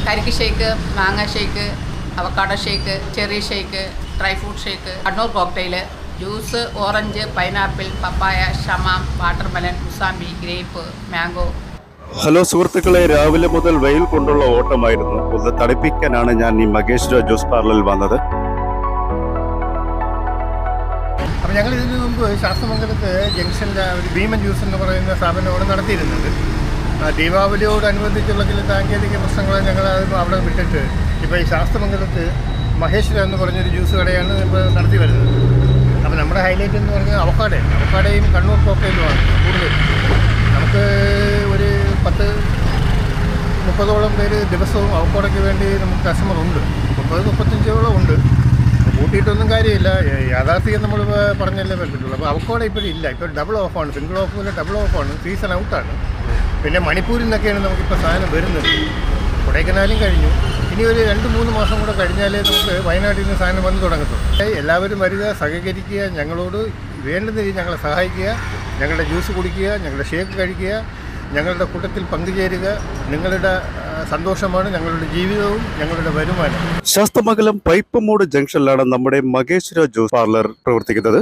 കരിക്ക് ഷേക്ക്, മാങ്ങ shake, avocado shake, cherry shake, dry fruit shake, Kannur cocktail, juice, orange, pineapple, papaya, ഷമാം, watermelon, mosambi, grape, mango. Hello സുഹൃത്തുക്കളെ, രാവിലെ മുതൽ വെയിൽ കൊണ്ടുള്ള ഓട്ടമായിരുന്നു. ഒന്ന് തണുപ്പിക്കാനാണ് ഞാൻ ഈ മഹേശ്വര ജ്യൂസ് പാർലറിൽ വന്നത്. അപ്പോൾ ഞങ്ങൾ ഇതിനു മുമ്പ് ശാസ്ത്രമംഗലത്ത് ജംഗ്ഷനിലെ ഒരു ഭീമൻ ജ്യൂസ് എന്ന് പറയുന്ന സ്ഥാപനമാണ് നടത്തിയിരുന്നത്. ദീപാവലിയോടനുബന്ധിച്ചുള്ള ചില സാങ്കേതിക പ്രശ്നങ്ങൾ ഞങ്ങൾ അവിടെ വിട്ടിട്ട് ഇപ്പോൾ ഈ ശാസ്ത്രമംഗലത്ത് മഹേശ്വര എന്ന് പറഞ്ഞൊരു ജ്യൂസ് കടയാണ് ഇപ്പോൾ നടത്തി വരുന്നത്. അപ്പോൾ നമ്മുടെ ഹൈലൈറ്റ് എന്ന് പറഞ്ഞാൽ അവക്കാടയും കണ്ണൂർ കോക്കയിലുമാണ് കൂടുതൽ. നമുക്ക് ഒരു 10-30ഓളം പേര് ദിവസവും അവക്കാടയ്ക്ക് വേണ്ടി നമുക്ക് കസ്റ്റമറുണ്ട്. 30-35ഓളം ഉണ്ട്. കൂട്ടിയിട്ടൊന്നും കാര്യമില്ല, യാഥാർത്ഥ്യം നമ്മൾ പറഞ്ഞല്ലേ പറ്റത്തുള്ളൂ. അപ്പോൾ അവക്കാട ഇപ്പോഴും ഇല്ല. ഇപ്പോൾ ഡബിൾ ഓഫാണ്, സിംഗിൾ ഓഫ് പോലെ ഡബിൾ ഓഫാണ്, സീസൺ ഔട്ടാണ്. പിന്നെ മണിപ്പൂരിൽ നിന്നൊക്കെയാണ് നമുക്കിപ്പോൾ സാധനം വരുന്നത്. കൊടൈക്കനാലും കഴിഞ്ഞു. ഇനി ഒരു 2-3 മാസം കൂടെ കഴിഞ്ഞാലേ നമുക്ക് വയനാട്ടിൽ നിന്ന് സാധനം വന്ന് തുടങ്ങത്തുള്ളൂ. എല്ലാവരും വരിക, സഹകരിക്കുക, ഞങ്ങളോട് വേണ്ടുന്ന രീതി ഞങ്ങളെ സഹായിക്കുക, ഞങ്ങളുടെ ജ്യൂസ് കുടിക്കുക, ഞങ്ങളുടെ ഷേക്ക് കഴിക്കുക, ഞങ്ങളുടെ കൂട്ടത്തിൽ പങ്കുചേരുക. നിങ്ങളുടെ സന്തോഷമാണ് ഞങ്ങളുടെ ജീവിതവും ഞങ്ങളുടെ വരുമാനം. ശാസ്തമംഗലം പൈപ്പമൂട് ജംഗ്ഷനിലാണ് നമ്മുടെ മഹേശ്വര ജ്യൂസ് പാർലർ പ്രവർത്തിക്കുന്നത്.